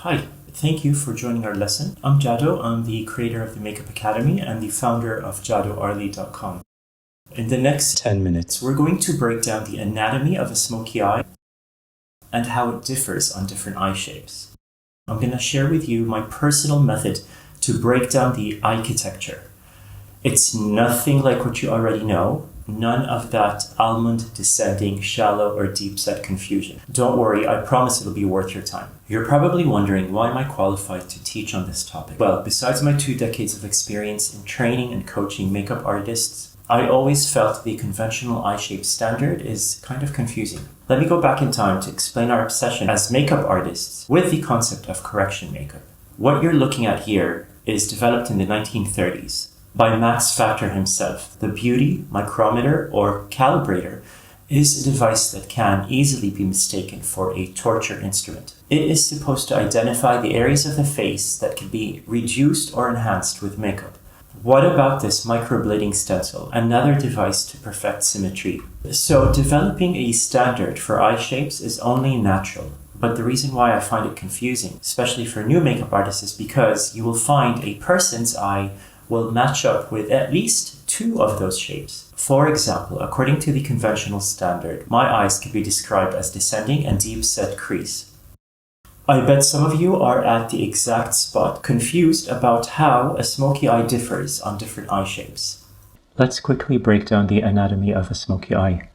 Hi, thank you for joining our lesson. I'm Jado. I'm the creator of the Makeup Academy and the founder of JadoArly.com. In the next 10 minutes, we're going to break down the anatomy of a smoky eye and how it differs on different eye shapes. I'm going to share with you my personal method to break down the architecture. It's nothing like what you already know. None of that almond descending, shallow or deep set confusion. Don't worry, I promise it'll be worth your time. You're probably wondering, why am I qualified to teach on this topic? Well, besides my 2 decades of experience in training and coaching makeup artists, I always felt the conventional eye shape standard is kind of confusing. Let me go back in time to explain our obsession as makeup artists with the concept of correction makeup. What you're looking at here is developed in the 1930s. By Max Factor himself. The beauty micrometer or calibrator is a device that can easily be mistaken for a torture instrument. It is supposed to identify the areas of the face that can be reduced or enhanced with makeup. What about this microblading stencil, another device to perfect symmetry? So developing a standard for eye shapes is only natural. But the reason why I find it confusing, especially for new makeup artists, is because you will find a person's eye will match up with at least 2 of those shapes. For example, according to the conventional standard, my eyes can be described as descending and deep set crease. I bet some of you are at the exact spot, confused about how a smoky eye differs on different eye shapes. Let's quickly break down the anatomy of a smoky eye.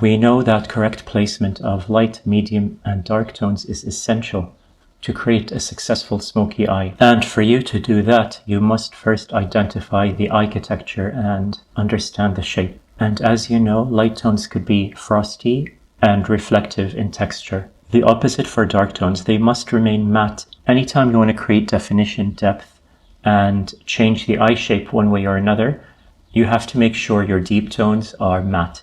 We know that correct placement of light, medium, and dark tones is essential to create a successful smoky eye. And for you to do that, you must first identify the architecture and understand the shape. And as you know, light tones could be frosty and reflective in texture. The opposite for dark tones, they must remain matte. Anytime you want to create definition, depth, and change the eye shape one way or another, you have to make sure your deep tones are matte.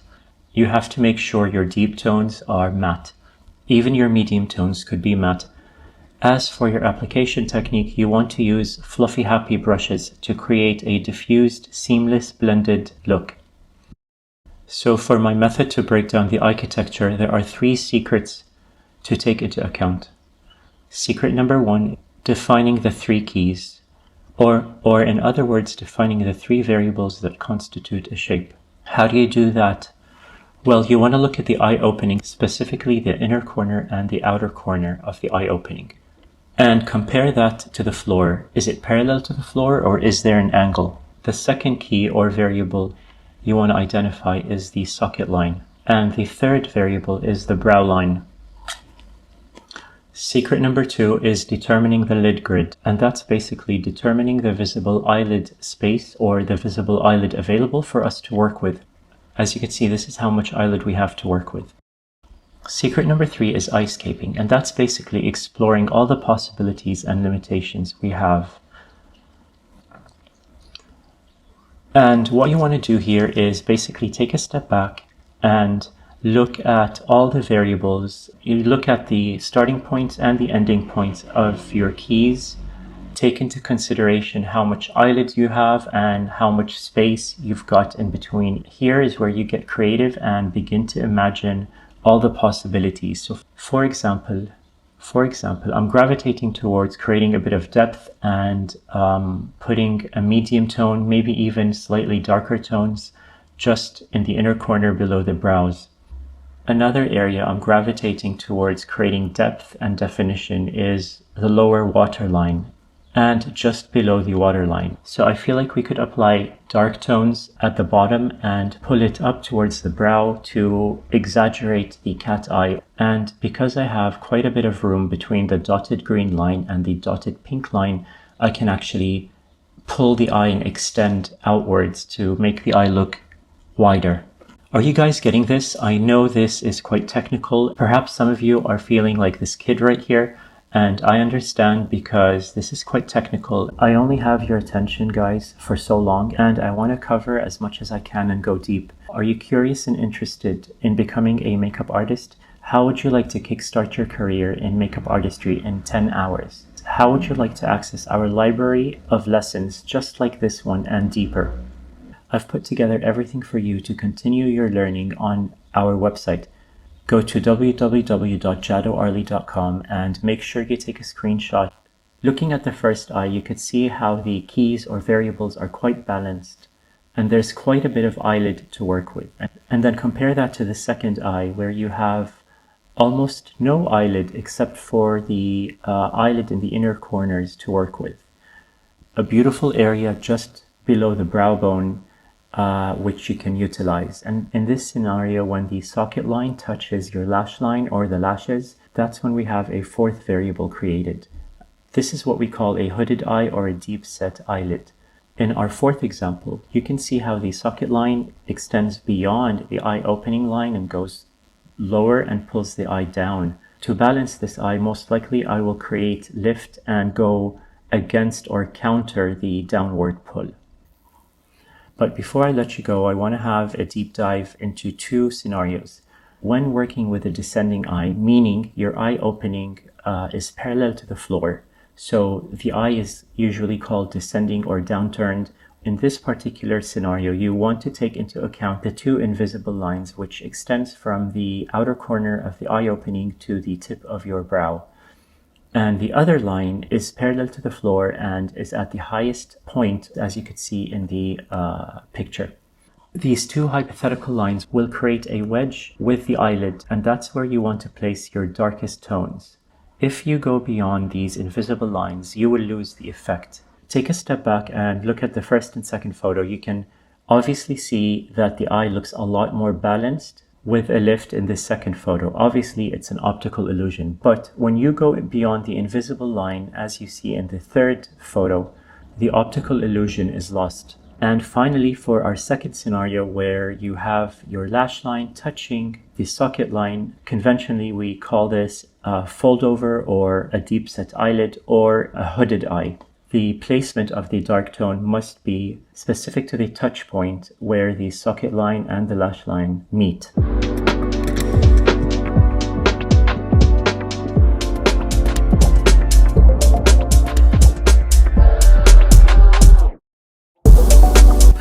You have to make sure your deep tones are matte. Even your medium tones could be matte. As for your application technique, you want to use fluffy happy brushes to create a diffused, seamless, blended look. So for my method to break down the architecture, there are 3 secrets to take into account. Secret number 1, defining the 3 keys, or in other words, defining the 3 variables that constitute a shape. How do you do that? Well, you want to look at the eye opening, specifically the inner corner and the outer corner of the eye opening, and compare that to the floor. Is it parallel to the floor or is there an angle? The second key or variable you want to identify is the socket line, and the third variable is the brow line. Secret number 2 is determining the lid grid, and that's basically determining the visible eyelid space or the visible eyelid available for us to work with. As you can see, this is how much eyelid we have to work with. Secret number 3 is eyescaping, and that's basically exploring all the possibilities and limitations we have. And what you want to do here is basically take a step back and look at all the variables. You look at the starting points and the ending points of your keys. Take into consideration how much eyelid you have and how much space you've got in between. Here is where you get creative and begin to imagine all the possibilities. So for example, I'm gravitating towards creating a bit of depth and putting a medium tone, maybe even slightly darker tones, just in the inner corner below the brows. Another area I'm gravitating towards creating depth and definition is the lower waterline, and just below the waterline. So I feel like we could apply dark tones at the bottom and pull it up towards the brow to exaggerate the cat eye. And because I have quite a bit of room between the dotted green line and the dotted pink line, I can actually pull the eye and extend outwards to make the eye look wider. Are you guys getting this? I know this is quite technical. Perhaps some of you are feeling like this kid right here. And I understand, because this is quite technical. I only have your attention, guys, for so long, and I want to cover as much as I can and go deep. Are you curious and interested in becoming a makeup artist? How would you like to kickstart your career in makeup artistry in 10 hours? How would you like to access our library of lessons just like this one and deeper? I've put together everything for you to continue your learning on our website. go to www.jadoarly.com and make sure you take a screenshot. Looking at the first eye, you could see how the keys or variables are quite balanced, and there's quite a bit of eyelid to work with. And then compare that to the second eye, where you have almost no eyelid except for the eyelid in the inner corners to work with. A beautiful area just below the brow bone, which you can utilize. And in this scenario, when the socket line touches your lash line or the lashes, that's when we have a fourth variable created. This is what we call a hooded eye or a deep set eyelid. In our fourth example, you can see how the socket line extends beyond the eye opening line and goes lower and pulls the eye down. To balance this eye, most likely I will create lift and go against or counter the downward pull. But before I let you go, I want to have a deep dive into two scenarios. When working with a descending eye, meaning your eye opening is parallel to the floor, so the eye is usually called descending or downturned. In this particular scenario, you want to take into account the two invisible lines which extends from the outer corner of the eye opening to the tip of your brow. And the other line is parallel to the floor and is at the highest point, as you could see in the picture. These two hypothetical lines will create a wedge with the eyelid, and that's where you want to place your darkest tones. If you go beyond these invisible lines, you will lose the effect. Take a step back and look at the first and second photo. You can obviously see that the eye looks a lot more balanced with a lift in this second photo. Obviously, it's an optical illusion, but when you go beyond the invisible line, as you see in the third photo, the optical illusion is lost. And finally, for our second scenario, where you have your lash line touching the socket line, conventionally we call this a fold over or a deep set eyelid or a hooded eye. The placement of the dark tone must be specific to the touch point where the socket line and the lash line meet.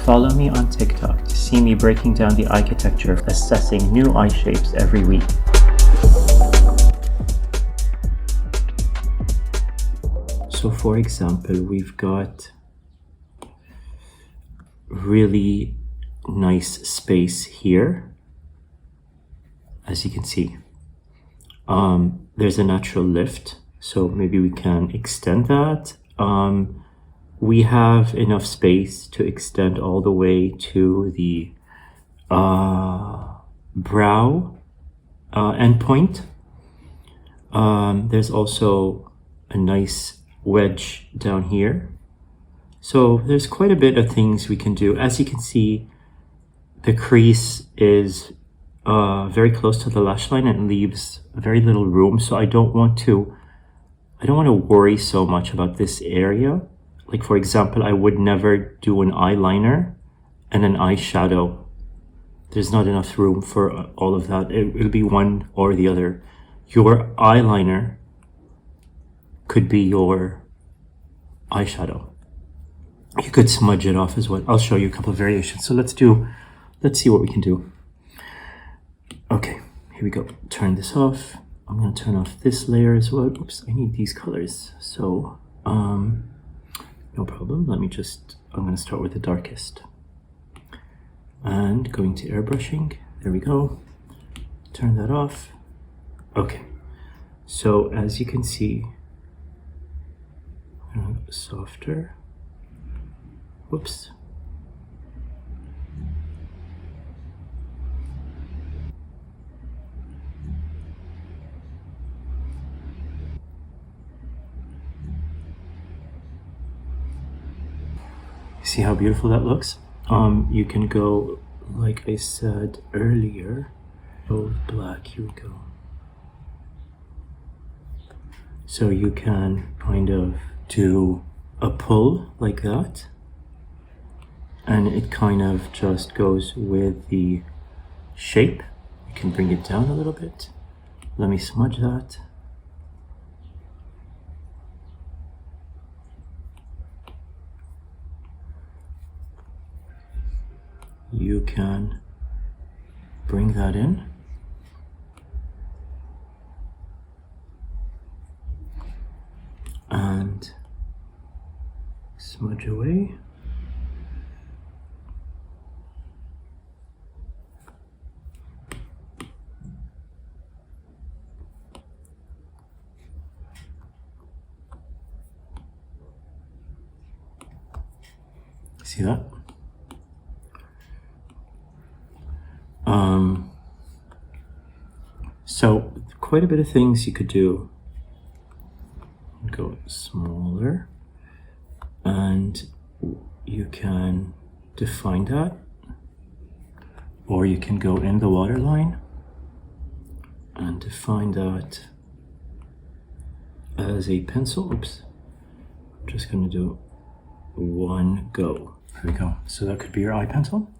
Follow me on TikTok to see me breaking down the architecture of assessing new eye shapes every week. So for example, we've got really nice space here, as you can see. There's a natural lift, so maybe we can extend that. We have enough space to extend all the way to the brow endpoint. There's also a nice wedge down here. So there's quite a bit of things we can do. As you can see, the crease is very close to the lash line and leaves very little room. So I don't want to worry so much about this area. Like for example, I would never do an eyeliner and an eyeshadow. There's not enough room for all of that. It'll be one or the other. Your eyeliner could be your eyeshadow. You could smudge it off as well. I'll show you a couple of variations. So let's see what we can do. Okay, here we go. Turn this off. I'm gonna turn off this layer as well. Oops, I need these colors. So, no problem. I'm gonna start with the darkest. And going to airbrushing. There we go. Turn that off. Okay. So as you can see, softer. Whoops. See how beautiful that looks? You can go, like I said earlier, go black. Here we go. So you can kind of do a pull like that, and it kind of just goes with the shape. You can bring it down a little bit. Let me smudge that. You can bring that in. smudge away. See that? So quite a bit of things you could do. Go smaller, and you can define that, or you can go in the waterline and define that as a pencil. Oops, I'm just going to do one go. There we go. So that could be your eye pencil.